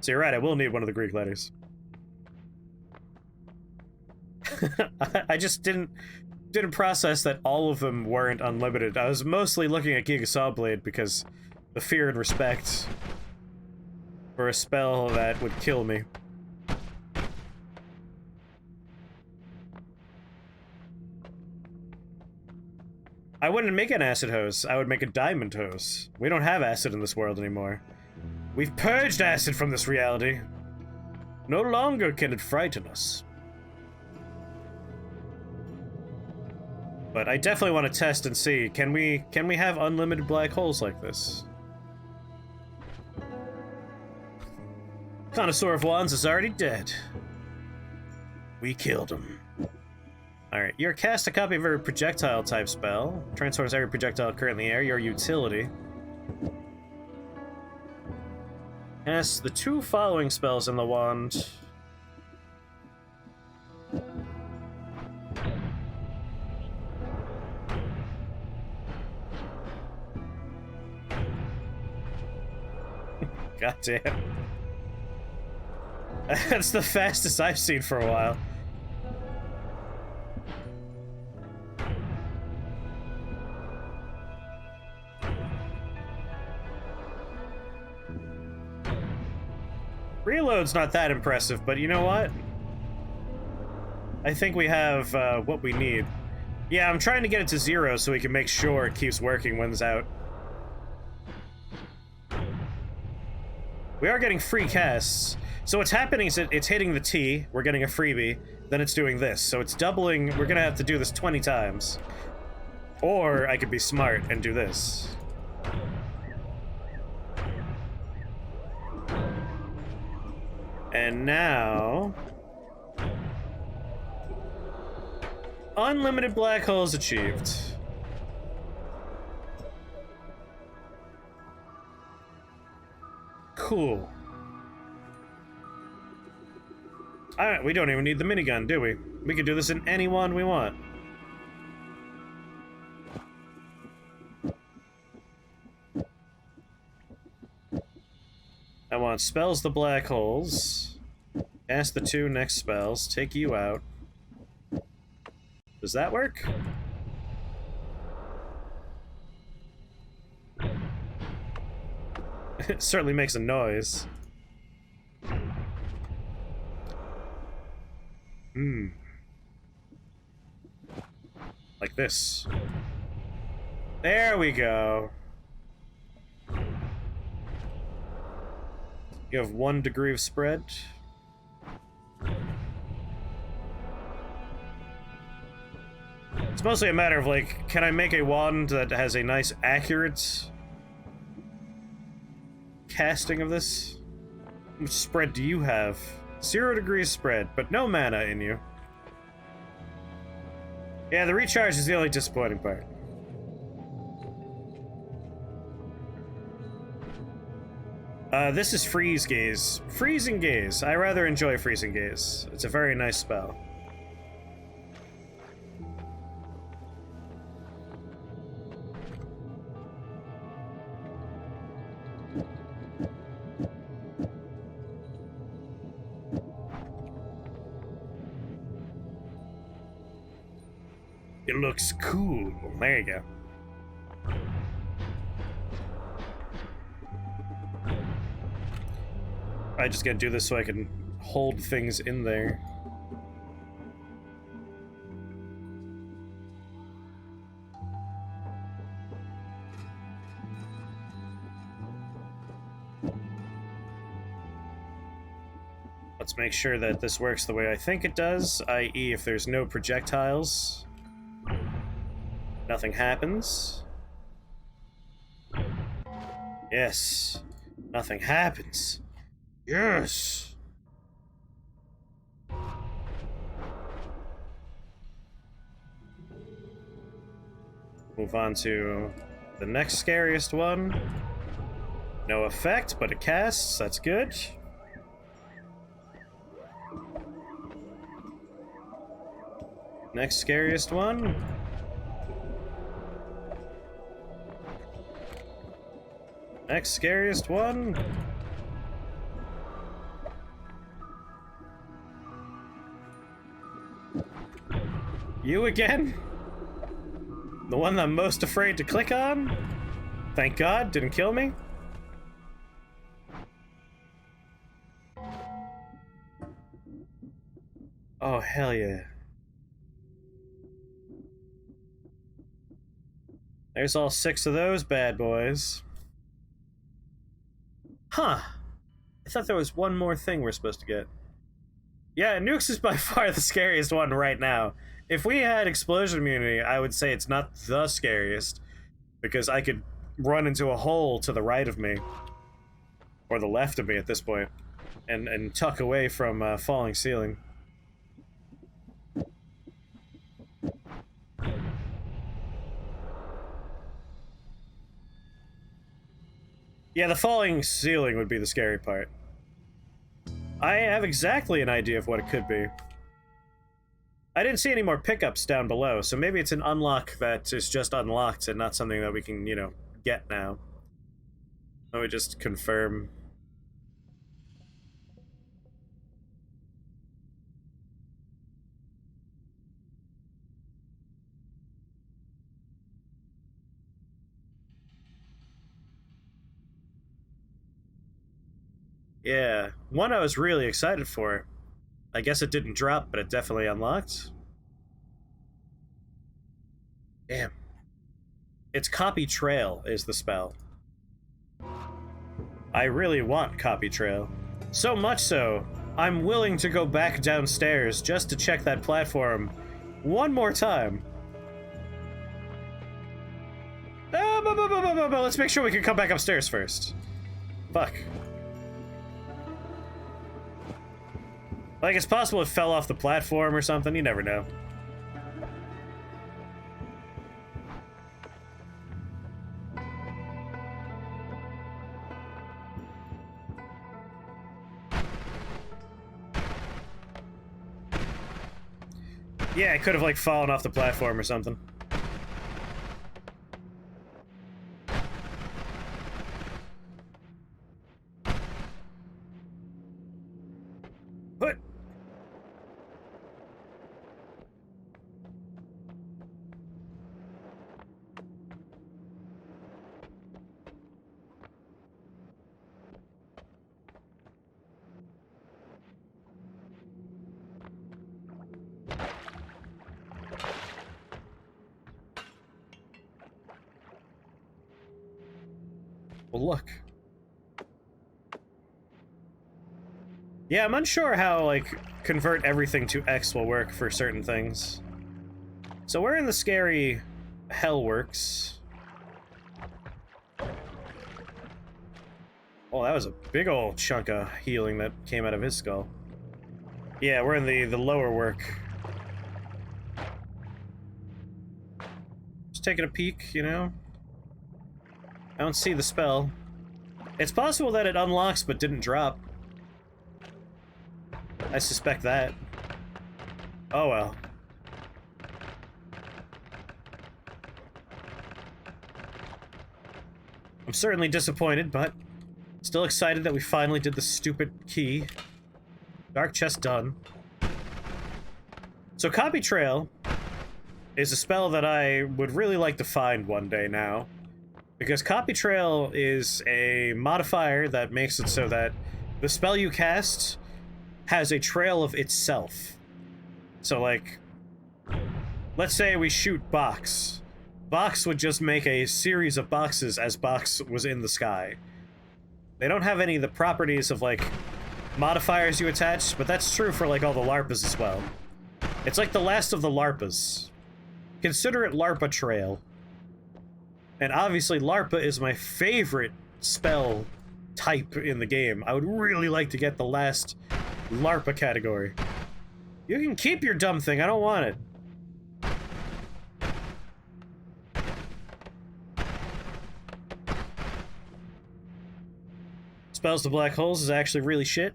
A: So you're right, I will need one of the Greek letters. I just didn't process that all of them weren't unlimited. I was mostly looking at Gigasaw Blade because the fear and respect for a spell that would kill me. I wouldn't make an acid hose, I would make a diamond hose. We don't have acid in this world anymore. We've purged acid from this reality. No longer can it frighten us. But I definitely want to test and see, can we have unlimited black holes like this? Connoisseur of Wands is already dead. We killed him. Alright, you're cast a copy of every projectile type spell. Transforms every projectile currently in the air, your utility. Cast the 2 following spells in the wand. God damn. That's the fastest I've seen for a while. Reload's not that impressive, but you know what? I think we have what we need. Yeah, I'm trying to get it to 0 so we can make sure it keeps working when it's out. We are getting free casts. So what's happening is it's hitting the T, we're getting a freebie, then it's doing this. So it's doubling, we're gonna have to do this 20 times. Or I could be smart and do this. And now... unlimited black holes achieved. Cool. Alright, we don't even need the minigun, do we? We can do this in any one we want. I want spells the black holes. Cast the 2 next spells. Take you out. Does that work? It certainly makes a noise. Like this. There we go. You have 1 degree of spread. It's mostly a matter of, like, can I make a wand that has a nice, accurate casting of this? How much spread do you have? 0 degrees spread, but no mana in you. Yeah, the recharge is the only disappointing part. This is Freeze Gaze. Freezing Gaze. I rather enjoy Freezing Gaze. It's a very nice spell. It looks cool. There you go. I just gotta do this so I can hold things in there. Let's make sure that this works the way I think it does, i.e. if there's no projectiles, nothing happens. Yes, nothing happens. Yes! Move on to the next scariest one. No effect, but it casts, that's good. Next scariest one. Next scariest one. You again? The one I'm most afraid to click on? Thank God, didn't kill me. Oh, hell yeah. There's all 6 of those bad boys. Huh. I thought there was one more thing we're supposed to get. Yeah, Nukes is by far the scariest one right now. If we had explosion immunity, I would say it's not the scariest, because I could run into a hole to the right of me, or the left of me at this point, and tuck away from falling ceiling. Yeah, the falling ceiling would be the scary part. I have exactly an idea of what it could be. I didn't see any more pickups down below, so maybe it's an unlock that is just unlocked and not something that we can, you know, get now. Let me just confirm. Yeah, one I was really excited for. I guess it didn't drop, but it definitely unlocked. Damn. It's Copy Trail is the spell. I really want Copy Trail. So much so, I'm willing to go back downstairs just to check that platform one more time. Let's make sure we can come back upstairs first. Fuck. Like, it's possible it fell off the platform or something, you never know. Yeah, it could have, like, fallen off the platform or something. What? Well, look. Yeah, I'm unsure how, like, convert everything to X will work for certain things. So we're in the scary Hellworks. Oh, that was a big old chunk of healing that came out of his skull. Yeah, we're in the lower work. Just taking a peek, you know? I don't see the spell. It's possible that it unlocks but didn't drop. I suspect that. Oh well. I'm certainly disappointed, but still excited that we finally did the stupid key. Dark chest done. So Copy Trail is a spell that I would really like to find one day now. Because Copy Trail is a modifier that makes it so that the spell you cast has a trail of itself. So, like, let's say we shoot Box. Box would just make a series of boxes as Box was in the sky. They don't have any of the properties of, like, modifiers you attach, but that's true for, like, all the LARPas as well. It's like the last of the LARPas. Consider it LARPA Trail. And obviously, LARPA is my favorite spell type in the game. I would really like to get the last LARPA category. You can keep your dumb thing, I don't want it. Spells to black holes is actually really shit.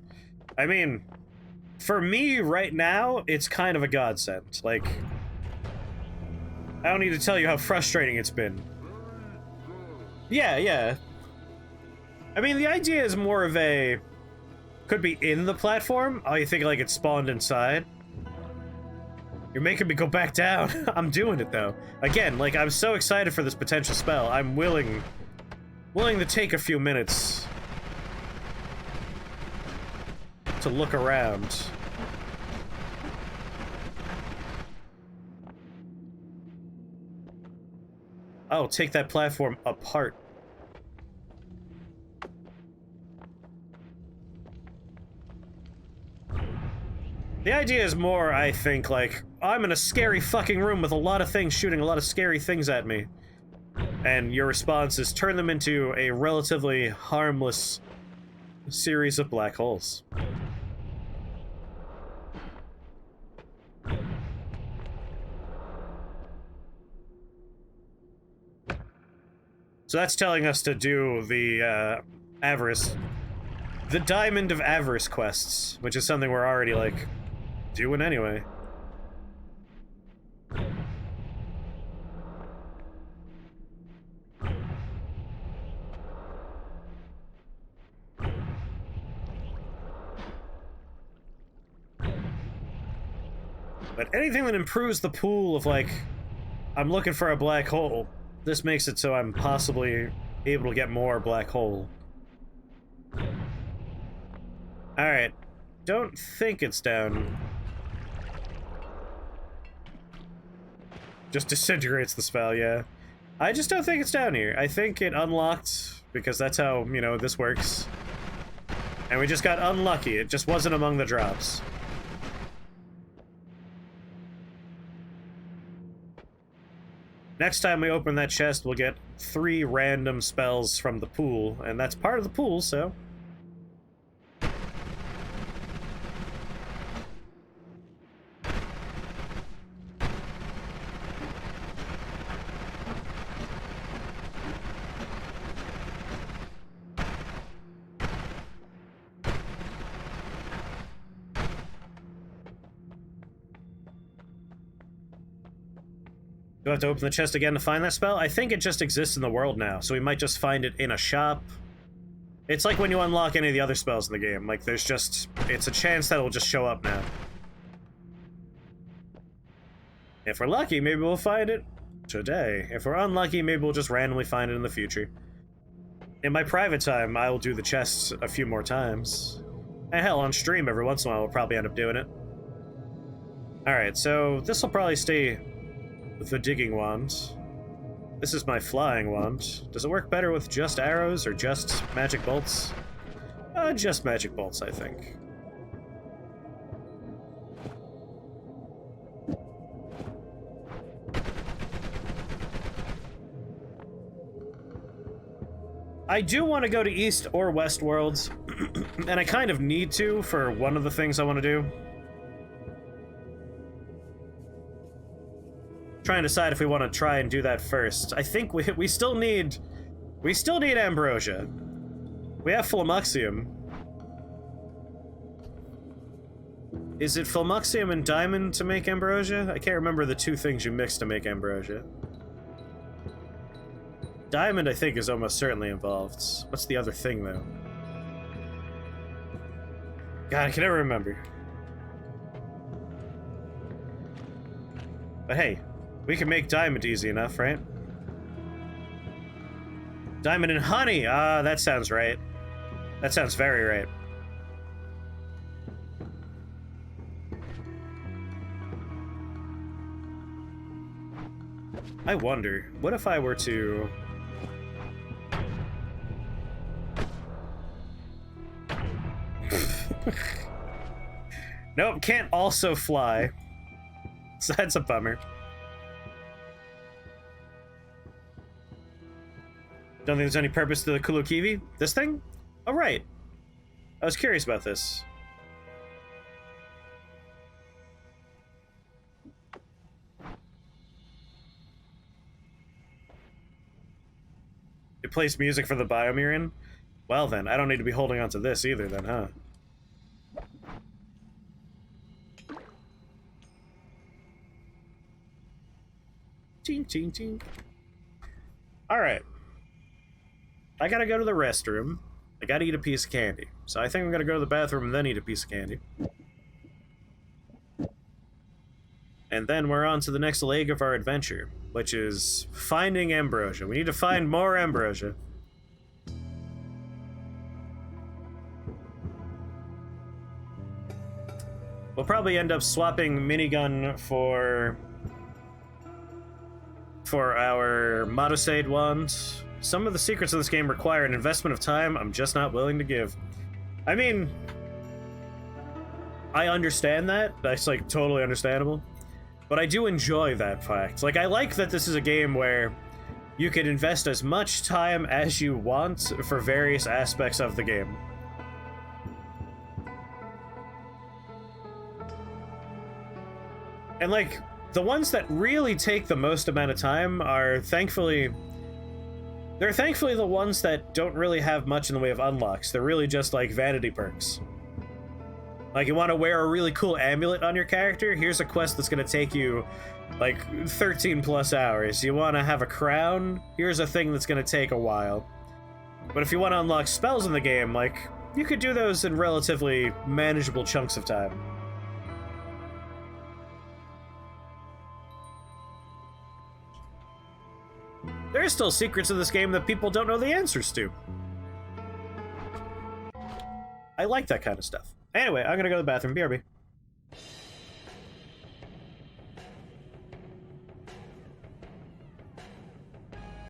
A: I mean, for me right now, it's kind of a godsend. Like, I don't need to tell you how frustrating it's been. Yeah. I mean, the idea is more of a... Could be in the platform? Oh, you think, like, it spawned inside? You're making me go back down. I'm doing it, though. Again, like, I'm so excited for this potential spell. I'm willing to take a few minutes to look around. Oh, take that platform apart. The idea is more, I think, like, I'm in a scary fucking room with a lot of things shooting a lot of scary things at me. And your response is turn them into a relatively harmless series of black holes. So that's telling us to do the, Avarice. The Diamond of Avarice quests, which is something we're already, like, doing anyway. But anything that improves the pool of, like, I'm looking for a black hole, this makes it so I'm possibly able to get more black hole. Alright. Don't think it's down. Just disintegrates the spell, yeah. I just don't think it's down here. I think it unlocked, because that's how, you know, this works. And we just got unlucky. It just wasn't among the drops. Next time we open that chest, we'll get 3 random spells from the pool, and that's part of the pool, so... Do I have to open the chest again to find that spell? I think it just exists in the world now, so we might just find it in a shop. It's like when you unlock any of the other spells in the game. Like, there's just... it's a chance that it'll just show up now. If we're lucky, maybe we'll find it today. If we're unlucky, maybe we'll just randomly find it in the future. In my private time, I will do the chests a few more times. And hell, on stream every once in a while, we'll probably end up doing it. Alright, so this will probably stay... with the digging wand. This is my flying wand. Does it work better with just arrows or just magic bolts? Just magic bolts, I think. I do want to go to East or West Worlds, and I kind of need to for one of the things I want to do. Trying to decide if we want to try and do that first. I think we still need ambrosia. We have Phlomuxium. Is it Phlomuxium and diamond to make ambrosia? I can't remember the 2 things you mix to make ambrosia. Diamond, I think, is almost certainly involved. What's the other thing, though? God, I can never remember. But hey, we can make diamond easy enough, right? Diamond and honey! Ah, that sounds right. That sounds very right. I wonder, what if I were to... Nope, can't also fly. So that's a bummer. Don't think there's any purpose to the Kevid? This thing? Oh, right. I was curious about this. It plays music for the biome you're in? Well then, I don't need to be holding on to this either then, huh? Ching, ching, ching. Alright. I gotta go to the restroom. I gotta eat a piece of candy. So I think I'm gonna go to the bathroom and then eat a piece of candy. And then we're on to the next leg of our adventure, which is finding ambrosia. We need to find more ambrosia. We'll probably end up swapping minigun for our Motosade wand. Some of the secrets of this game require an investment of time I'm just not willing to give. I mean, I understand that. That's, like, totally understandable. But I do enjoy that fact. Like, I like that this is a game where you can invest as much time as you want for various aspects of the game. And, like, the ones that really take the most amount of time are thankfully the ones that don't really have much in the way of unlocks. They're really just like vanity perks. Like, you want to wear a really cool amulet on your character? Here's a quest that's going to take you like 13 plus hours. You want to have a crown? Here's a thing that's going to take a while. But if you want to unlock spells in the game, like, you could do those in relatively manageable chunks of time. There are still secrets in this game that people don't know the answers to. I like that kind of stuff. Anyway, I'm gonna go to the bathroom. BRB.